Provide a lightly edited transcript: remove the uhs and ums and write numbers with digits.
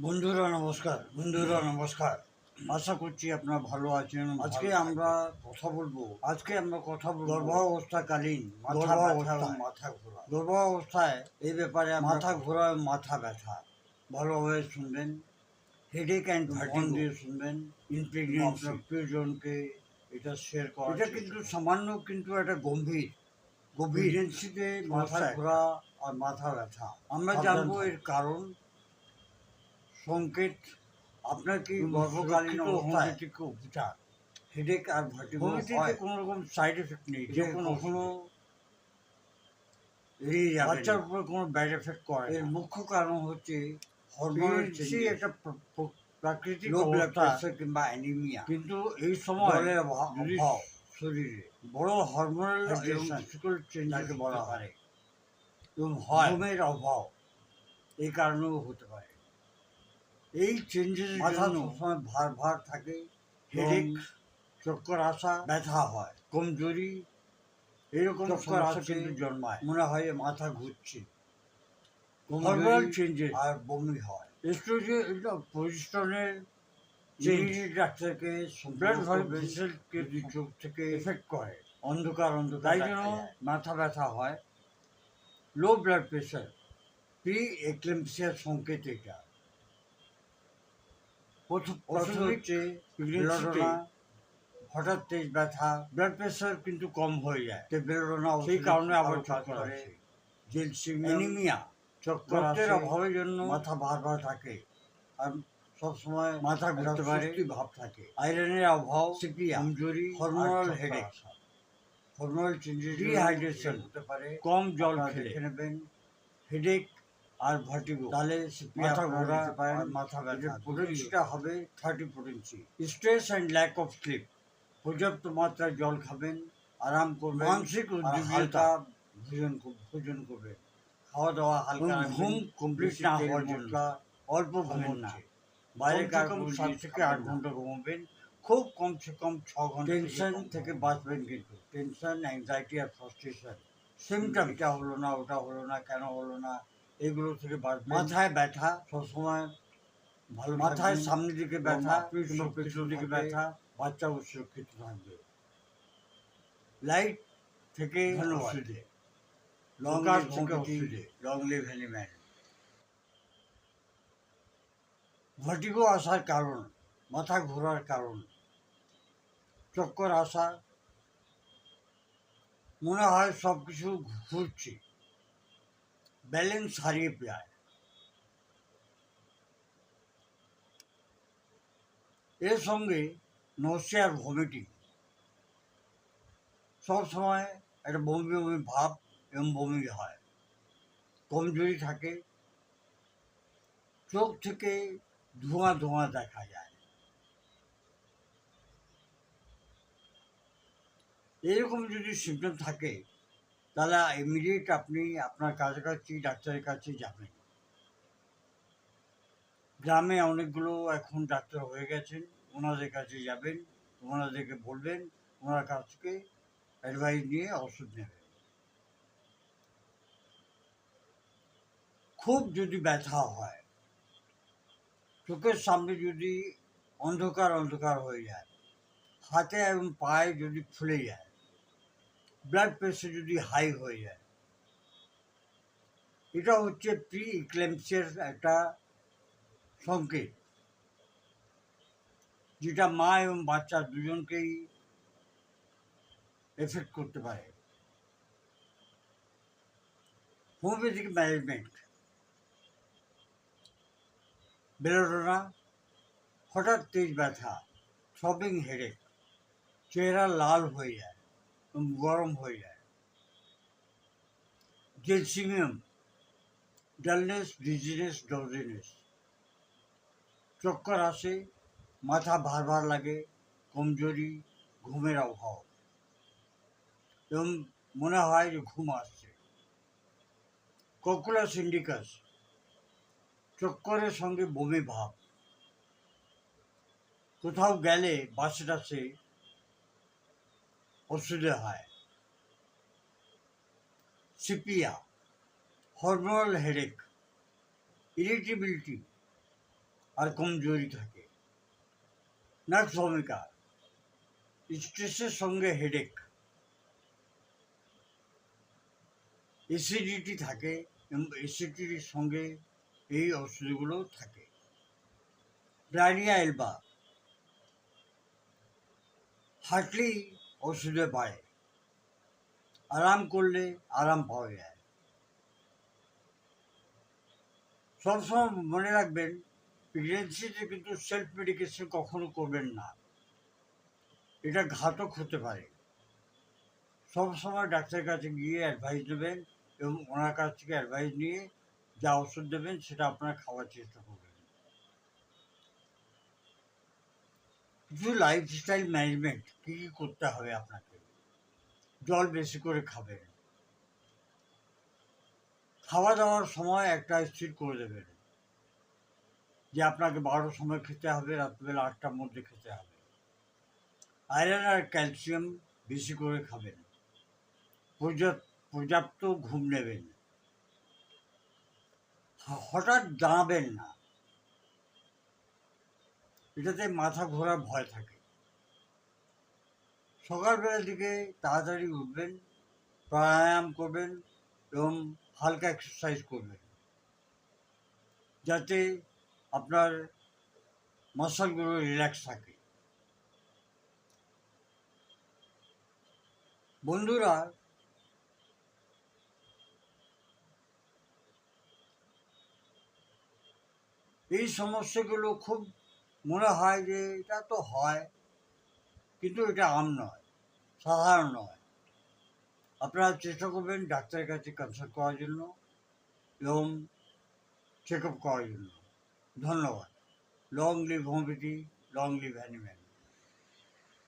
বন্ধুরা নমস্কার। আশা করছি আপনারা ভালো আছেন। আজকে আমরা কথা বলবো গর্ভাবস্থাকালীন মাথা ঘোরা। গর্ভাবস্থায় এই ব্যাপারে মাথা ঘোরা, মাথা ব্যথা ভালোভাবে শুনবেন। হেডেক অ্যান্ড মন দিয়ে শুনবেন। আপনার প্রিয়জনকে এটা শেয়ার করা। এটা কিন্তু সামান্য, কিন্তু একটা গভীর এজেন্সিতে মাথা ঘোরা আর মাথা ব্যথা। আমরা জানবো এর কারণ, সংকেত, আপনার কি গর্ভকালীন অবস্থায় থেকে উপচার, হেডেক আর ভার্টিগো হয়। কোনো রকম সাইড এফেক্ট নেই, যে কখনো এড়িয়ে যাবে, বাচ্চার উপর কোনো ব্যাড এফেক্ট করে। এর মুখ্য কারণ হচ্ছে হরমোনাল চেঞ্জ, একটা প্রাকৃতিক লো ব্লাড প্রেসার কিংবা অ্যানিমিয়া। কিন্তু এই সময় জলের অভাব শরীরে বড় হরমোনাল চেঞ্জ বলা হয় এবং হরমোনের অভাব এই কারণেও হতে পারে। এই চেঞ্জেস মাথা সবসময় ভার থাকে, হেডেক, চক্কর আসা, ব্যথা হয়, কমজোরি, এরকম চক্কর আসা কিন্তু জন্মায়, মনে হয় মাথা ঘুরছে, হরমোনাল চেঞ্জেস আর বমি হয়। প্রজেস্টেরনের চেঞ্জ ডাক্তারকে ব্লাড ভেসেলকে চোখ থেকে এফেক্ট করে, অন্ধকার তাই জন্য মাথা ব্যথা হয়। লো ব্লাড প্রেশার, প্রি এক্লেম্পসিয়ার সংকেত এটা। হঠাৎ তেজ ব্যথা, ব্লাড প্রেশার কিন্তু কম হয়ে যায়, সেই কারণে আবার চক্কর আসে। অ্যানিমিয়া, রক্তের অভাবের জন্য মাথা ভার থাকে আর সবসময় মাথা ঘুরতে পারে, ভাব থাকে। আয়রনের অভাব, কমজোরি, hormonal headache, hormonal changes, dehydration হতে পারে, কম জল খেলে নেবেন, হেডেক আর ভার্টিগো, তাহলে মাথা ঘোরা আর মাথা ব্যথা। পোটেন্সিটা হবে 30 potency. Stress and lack of sleep, পর্যাপ্ত মাত্রায় জল খাবেন, আরাম করবেন, মানসিক হালকা ভোজন করবেন, খাওয়া দাওয়া হালকা, ঘুম কমপ্লিট না হওয়ার জন্য অল্প ঘুমন না, বাইরে কম 7 থেকে 8 ঘন্টা ঘুমাবেন, খুব কমসে কম 6 ঘন্টা। টেনশন থেকে বাঁচবেন, কিন্তু টেনশন, অ্যাংজাইটি আর ফ্রাস্ট্রেশন, সিমটম, এটা হলো না, ওটা হলো না, কেন হলো না, এগুলো থেকে বাঁচবেন। মাথায় ব্যথা সবসময় ভালো, মাথায় সামনের দিকে ব্যথা, পেছন দিকে ব্যথা, বাচ্চাও সুরক্ষিত থাকবে। লাইট থেকে ওষুধে, লং লিভ অ্যানিম্যাল। ভার্টিগো আসার কারণ, মাথা ঘোরার কারণ, চক্কর আসা, মনে হয় সব কিছু ঘুরছে, ব্যালেন্স হারিয়ে যায়। এর সঙ্গে নসিয়া আর ভমিটিং, সবসময় একটা বমি বমি ভাব এবং বমি হয়, কমজোরি থাকে, চোখ থেকে ধোঁয়া ধোঁয়া দেখা যায়। এরকম যদি সিমটম থাকে তাহলে ইমিডিয়েট আপনি আপনার কাছাকাছি ডাক্তারের কাছে যাবেন। গ্রামে অনেকগুলো এখন ডাক্তার হয়ে গেছেন, ওনাদের কাছে যাবেন, ওনাদেরকে বলবেন, ওনার কাছ থেকে অ্যাডভাইস নিয়ে ওষুধ নেবেন। খুব যদি ব্যথা হয়, চোখের সামনে যদি অন্ধকার হয়ে যায়, হাতে এবং পায়ে যদি ফুলে যায়, ব্লাড প্রেশার যদি হাই হয়ে যায়, এটা হচ্ছে প্রি ইক্লেম্পসিয়ার একটা সংকেত, যেটা মা এবং বাচ্চা দুজনকেই এফেক্ট করতে পারে। হোমিওপ্যাথিক ম্যানেজমেন্ট, বেলোডোনা, হঠাৎ তেজ ব্যথা, থ্রবিং হেডেক, চেহারা লাল হয়ে যায় এবং গরম হয়ে যায়। জেলসিমিয়াম, ডালনেস, ডিজিনেস, ডজিনেস, চক্কর আসে, মাথা ভার লাগে, কমজোরি, ঘুমের অভাব এবং মনে হয় যে ঘুম আসছে। ককুলাস ইন্ডিকাস, চক্করের সঙ্গে বমি ভাব, কোথাও গেলে বাসে টাসে অসুবিধা হয়। সিপিয়া, হরমোনাল হেডেক, ইরিটেবিলিটি, আর কমজোরি থাকে। নেক্সট ভূমিকা, স্ট্রেসের সঙ্গে হেডেক, অ্যাসিডিটি থাকে এবং অ্যাসিডিটির সঙ্গে এই ওষুধগুলো থাকে। ডায়রিয়া এলবা, হাঁটলেই ওষুধে পায়, আরাম করলে আরাম পাওয়া যায়। সবসময় মনে রাখবেন, প্রেগনেন্সিতে কিন্তু সেলফ মেডিকেশন কখনো করবেন না, এটা ঘাতক হতে পারে। সবসময় ডাক্তারের কাছে গিয়ে অ্যাডভাইস দেবেন এবং ওনার কাছ থেকে অ্যাডভাইস নিয়ে যা ওষুধ দেবেন সেটা আপনারা খাওয়ার চেষ্টা করবেন। কিছু লাইফস্টাইল ম্যানেজমেন্ট কী কী করতে হবে আপনাকে। জল বেশি করে খাবেন, খাওয়া দাওয়ার সময় একটা স্থির করে দেবেন যে আপনাকে 12টার সময় খেতে হবে, রাত্রিবেলা 8টার মধ্যে খেতে হবে। আয়রন আর ক্যালসিয়াম বেশি করে খাবেন, পর্যাপ্ত ঘুম নেবেন, হঠাৎ দাঁড়াবেন না, এটাতে মাথা ঘোরার ভয় থাকে। সকালবেলার দিকে তাড়াতাড়ি উঠবেন, প্রাণায়াম করবেন এবং হালকা এক্সারসাইজ করবেন, যাতে আপনার মাসলগুলো রিল্যাক্স থাকে। বন্ধুরা, এই সমস্যাগুলো খুব মনে হয় যে এটা তো হয়, কিন্তু এটা আম নয়, সাধারণ নয়। আপনারা চেষ্টা করবেন ডাক্তারের কাছে কনসাল্ট করার জন্য এবং চেক আপ করার জন্য। ধন্যবাদ। Long live homeopathy, long live animal.